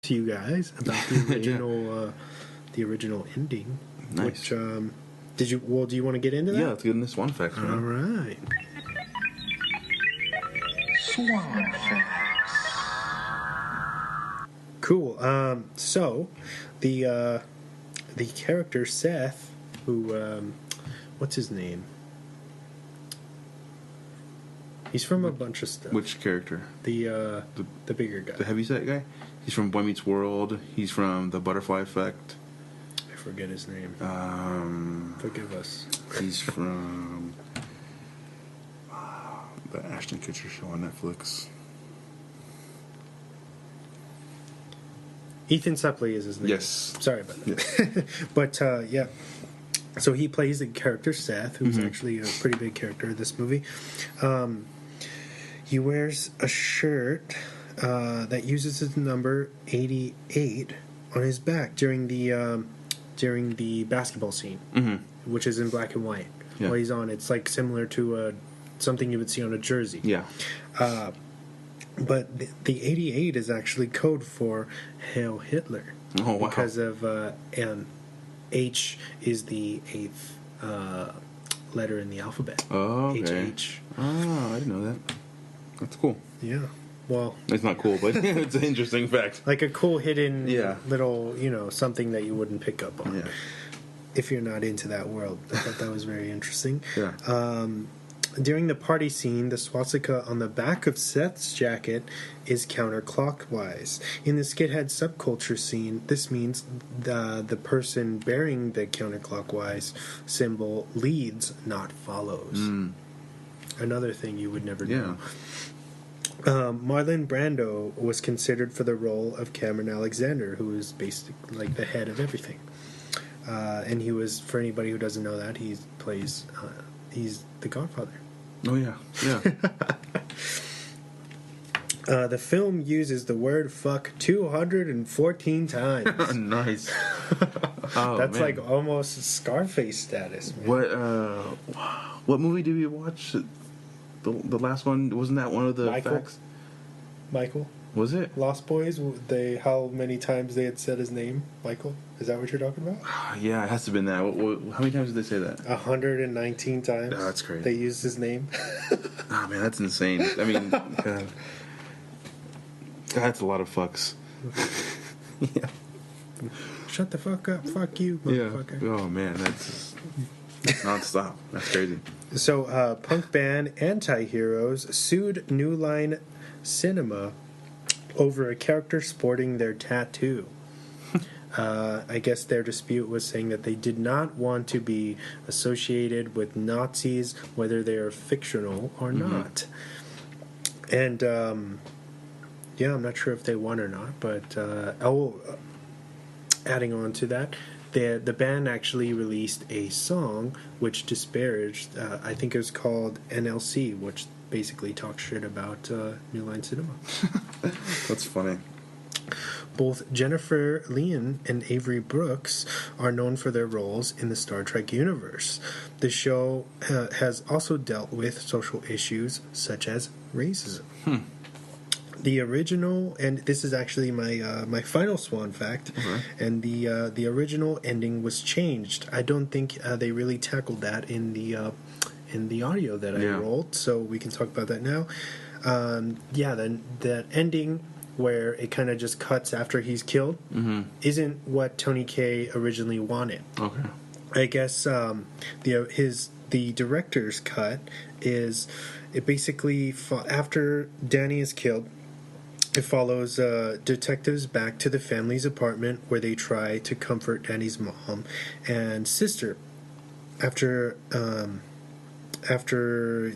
to you guys about the original ending. Nice. Which do you want to get into that? Yeah, let's get in this Swan Facts. All right. Swan Facts. Cool. So the character Seth, who what's his name? He's from a bunch of stuff. Which character? The bigger guy. The heavyset guy? He's from Boy Meets World. He's from The Butterfly Effect. I forget his name. Forgive us. He's from the Ashton Kutcher show on Netflix. Ethan Suplee is his name. Yes. Sorry about that. Yes. But, yeah. So he plays the character Seth, who's actually a pretty big character in this movie. He wears a shirt that uses his number 88 on his back during the basketball scene, which is in black and white. Yeah. While he's on, it's like similar to something you would see on a jersey. Yeah. But the 88 is actually code for Hail Hitler. Oh, wow. Because of and H is the 8th letter in the alphabet. Oh, okay. HH. Oh, I didn't know that. That's cool. Yeah. Well, It's not cool, but it's an interesting fact. like a cool hidden Yeah. little, something that you wouldn't pick up on. Yeah. If you're not into that world. I thought that was very interesting. Yeah. During the party scene, the swastika on the back of Seth's jacket is counterclockwise. In the skithead subculture scene, this means the person bearing the counterclockwise symbol leads, not follows. Another thing you would never know. Marlon Brando was considered for the role of Cameron Alexander, who is basically like the head of everything. And he was, for anybody who doesn't know that, he's the Godfather. Oh, yeah. Yeah. The film uses the word fuck 214 times. Nice. Oh, That's man. like almost Scarface status, man. What movie did we watch? The last one, wasn't that one of the Michael? facts? Michael? Was it? Lost Boys, how many times they had said his name? Michael? Is that what you're talking about? Yeah, it has to have been that. How many times did they say that? 119 times. Oh, that's crazy. They used his name. Oh, man, that's insane. I mean, God, that's a lot of fucks. Yeah. Shut the fuck up. Fuck you, Yeah. motherfucker. Oh, man, that's non-stop. That's crazy. So, punk band Anti-Heroes sued New Line Cinema over a character sporting their tattoo. I guess their dispute was saying that they did not want to be associated with Nazis, whether they are fictional or not. And, yeah, I'm not sure if they won or not, but adding on to that, the band actually released a song which disparaged, I think it was called NLC, which basically talks shit about New Line Cinema. That's funny. Both Jennifer Leon and Avery Brooks are known for their roles in the Star Trek universe. The show has also dealt with social issues such as racism. The original, and this is actually my final swan fact, and the original ending was changed. I don't think they really tackled that in the audio that I rolled, so we can talk about that now. Then that ending where it kind of just cuts after he's killed isn't what Tony Kaye originally wanted. Okay. I guess the director's cut is it basically after Danny is killed, it follows detectives back to the family's apartment where they try to comfort Danny's mom and sister after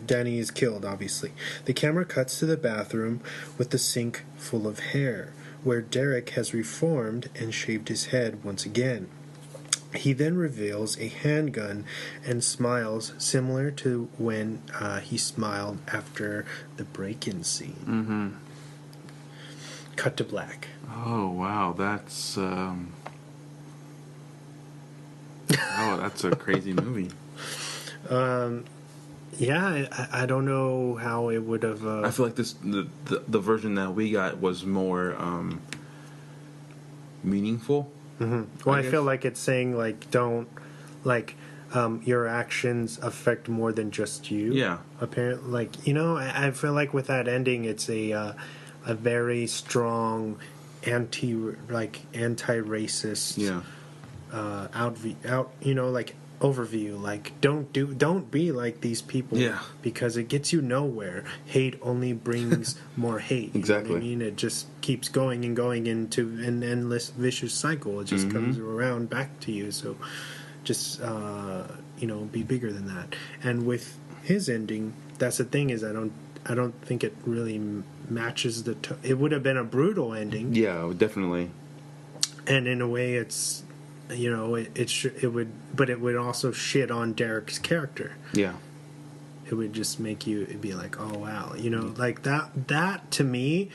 Danny is killed, obviously. The camera cuts to the bathroom with the sink full of hair, where Derek has reformed and shaved his head once again. He then reveals a handgun and smiles similar to when he smiled after the break-in scene. Cut to black. Oh, wow. That's that's a crazy movie. Yeah, I don't know how it would have. I feel like the version that we got was more meaningful. Well, I feel like it's saying, like, don't, like, your actions affect more than just you. Yeah. Apparently, like, you know, I feel like with that ending, it's a very strong anti-racist Yeah. you know, like, overview, like, don't be like these people. Yeah. Because it gets you nowhere. Hate only brings more hate. Exactly. You know what I mean? It just keeps going and going into an endless vicious cycle. It just comes around back to you. So just you know, be bigger than that. And with his ending, that's the thing, is I don't think it really matches it would have been a brutal ending. Yeah, definitely. And in a way, it's, you know, it would, but it would also shit on Derek's character. Yeah. It would just make you be like, oh wow, you know, like that to me,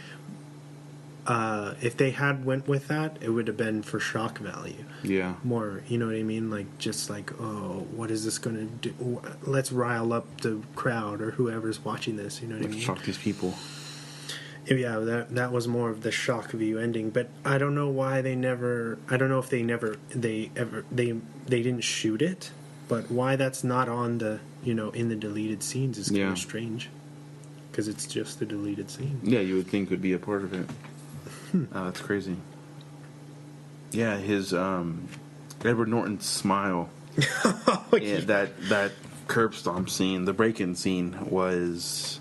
if they had went with that, it would have been for shock value. Yeah. More, you know what I mean? Like, just like, oh, what is this going to do? Let's rile up the crowd or whoever's watching this, you know what I mean? Shock these people. Yeah, that was more of the shock view ending, but I don't know why they never. I don't know if they didn't shoot it, but why that's not on the, you know, in the deleted scenes is kind of strange, because it's just the deleted scene. Yeah, you would think would be a part of it. That's crazy. Yeah, his Edward Norton's smile. That curb stomp scene, the break-in scene was.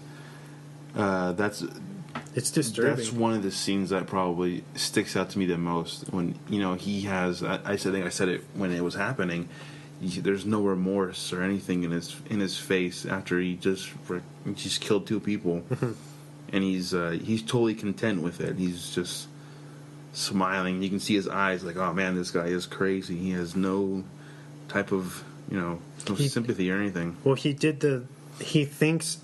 It's disturbing. That's one of the scenes that probably sticks out to me the most. When, you know, he has, I think I said it when it was happening. There's no remorse or anything in his face after he just killed two people, and he's totally content with it. He's just smiling. You can see his eyes, like, oh man, this guy is crazy. He has no type of, you know, sympathy or anything. Well, he thinks.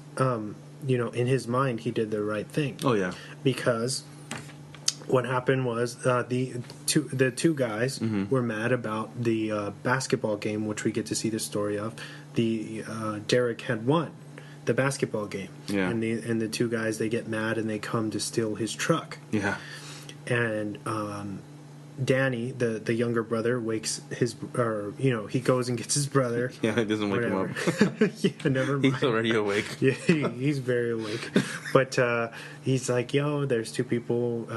You know, in his mind, he did the right thing. Oh yeah, because what happened was the two guys were mad about the basketball game, which we get to see the story of. Derek had won the basketball game, and the two guys, they get mad and they come to steal his truck. Yeah, and Danny, the younger brother, wakes he goes and gets his brother. Yeah, it doesn't wake him up. Yeah, never mind. He's already awake. Yeah, he's very awake. But he's like, yo, there's two people,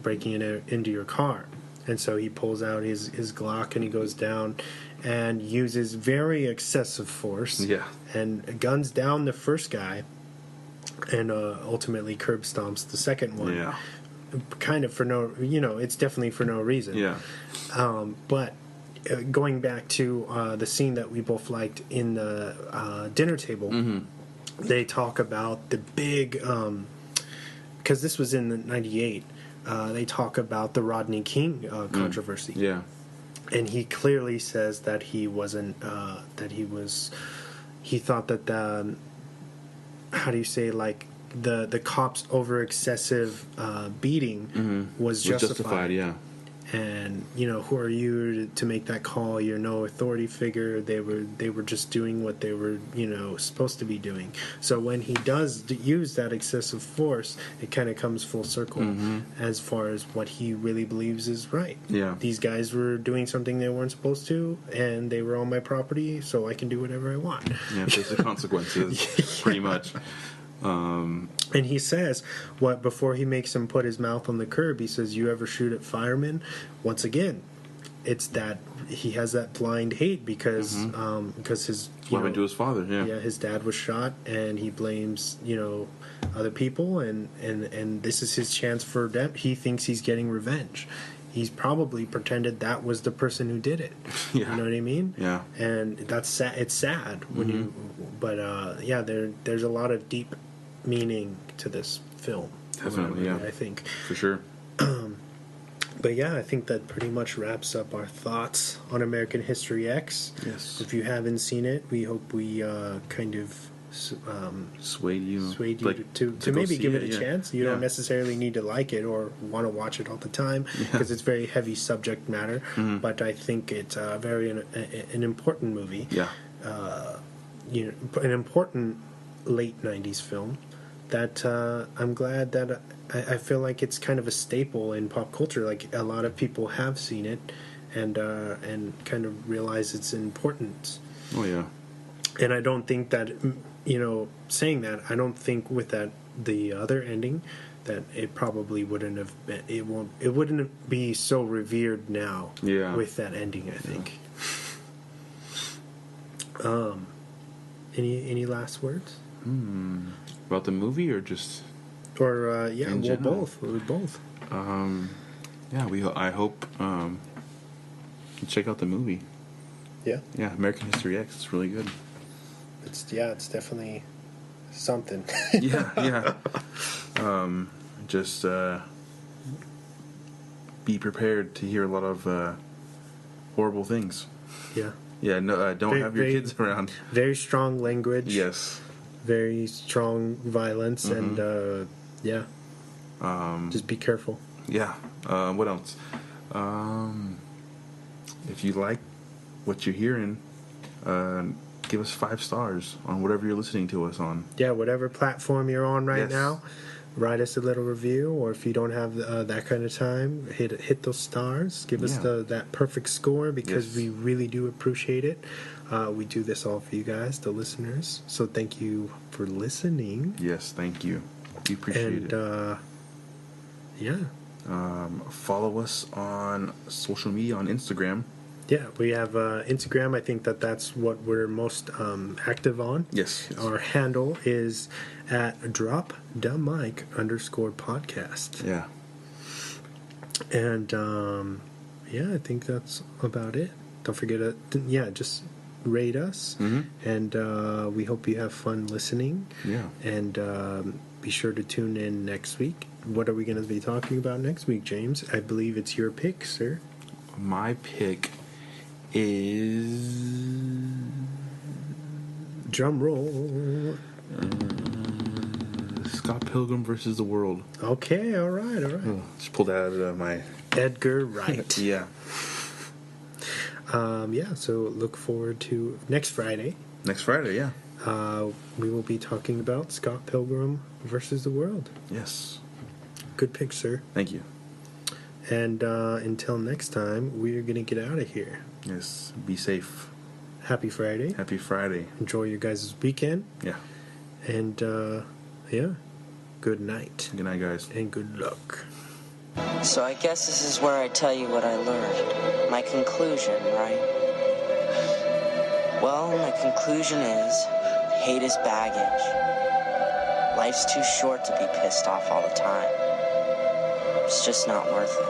breaking into your car. And so he pulls out his Glock and he goes down and uses very excessive force. Yeah. And guns down the first guy and ultimately curb stomps the second one. Yeah. Kind of for no, it's definitely for no reason. Yeah. But going back to the scene that we both liked in the dinner table, they talk about the big, because this was in the 98, they talk about the Rodney King controversy. Yeah. And he clearly says that he wasn't, he thought that the, how do you say, like, the cops over excessive beating was justified. Yeah. And who are you to make that call? You're no authority figure. They were just doing what they were supposed to be doing. So when he does use that excessive force, it kind of comes full circle as far as what he really believes is right. Yeah, these guys were doing something they weren't supposed to, and they were on my property, so I can do whatever I want. Yeah, face the consequences, pretty much. And he says, before he makes him put his mouth on the curb, he says, "You ever shoot at firemen?" Once again, it's that he has that blind hate because his what happened to his father. Yeah, his dad was shot, and he blames other people, and this is his chance for them. He thinks he's getting revenge. He's probably pretended that was the person who did it. Yeah. You know what I mean? Yeah. And that's sad. It's sad when there's a lot of deep meaning to this film. Definitely, I think. For sure. But yeah, I think that pretty much wraps up our thoughts on American History X. Yes. If you haven't seen it, we hope we kind of swayed you like, to maybe give it a chance. You don't necessarily need to like it or want to watch it all the time because it's very heavy subject matter. But I think it's an important movie. Yeah. An important late 90s film that I'm glad that I feel like it's kind of a staple in pop culture. Like a lot of people have seen it and kind of realize its importance. Oh yeah. And I don't think that, saying that, I don't think with that the other ending that it probably wouldn't have been. It wouldn't be so revered now. Yeah. With that ending, I think. Any last words? About the movie or just? Or In general? both. Both. Yeah. I hope you check out the movie. Yeah. Yeah, American History X. It's really good. It's definitely something. Yeah. Just be prepared to hear a lot of horrible things. Yeah. Yeah, no, don't have your kids around. Very strong language. Yes. Very strong violence, and just be careful. Yeah. What else? If you like what you're hearing, give us 5 stars on whatever you're listening to us on. Yeah, whatever platform you're on right Yes. now, write us a little review, or if you don't have that kind of time, hit those stars. Give us that perfect score, because we really do appreciate it. We do this all for you guys, the listeners. So thank you for listening. Yes, thank you. We appreciate it. Follow us on social media on Instagram. Yeah, we have Instagram. I think that's what we're most active on. Yes. Our handle is at @dropthemic_podcast. Yeah. And I think that's about it. Don't forget to just rate us. And we hope you have fun listening. Yeah. And be sure to tune in next week. What are we going to be talking about next week, James? I believe it's your pick, sir. My pick is drum roll. Scott Pilgrim versus the World. Okay, all right. Just pulled that out of my Edgar Wright. Yeah. So look forward to next Friday. Next Friday, yeah. We will be talking about Scott Pilgrim versus the World. Yes. Good pick, sir. Thank you. And until next time, we're going to get out of here. Yes. Be safe. Happy Friday. Happy Friday. Enjoy your guys' weekend. Yeah. And, good night. Good night, guys. And good luck. So I guess this is where I tell you what I learned. My conclusion, right? Well, my conclusion is hate is baggage. Life's too short to be pissed off all the time. It's just not worth it.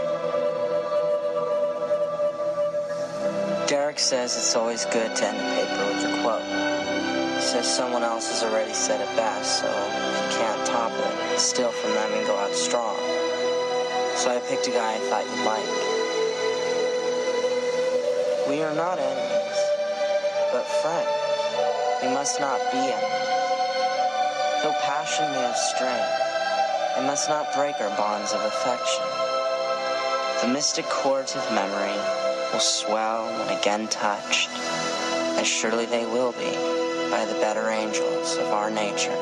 Derek says it's always good to end a paper with a quote. He says someone else has already said it best, so if you can't top it, steal from them and go out strong. So I picked a guy I thought you'd like. We are not enemies, but friends. We must not be enemies. Though passion may have strength, it must not break our bonds of affection. The mystic chords of memory will swell when again touched, as surely they will be by the better angels of our nature.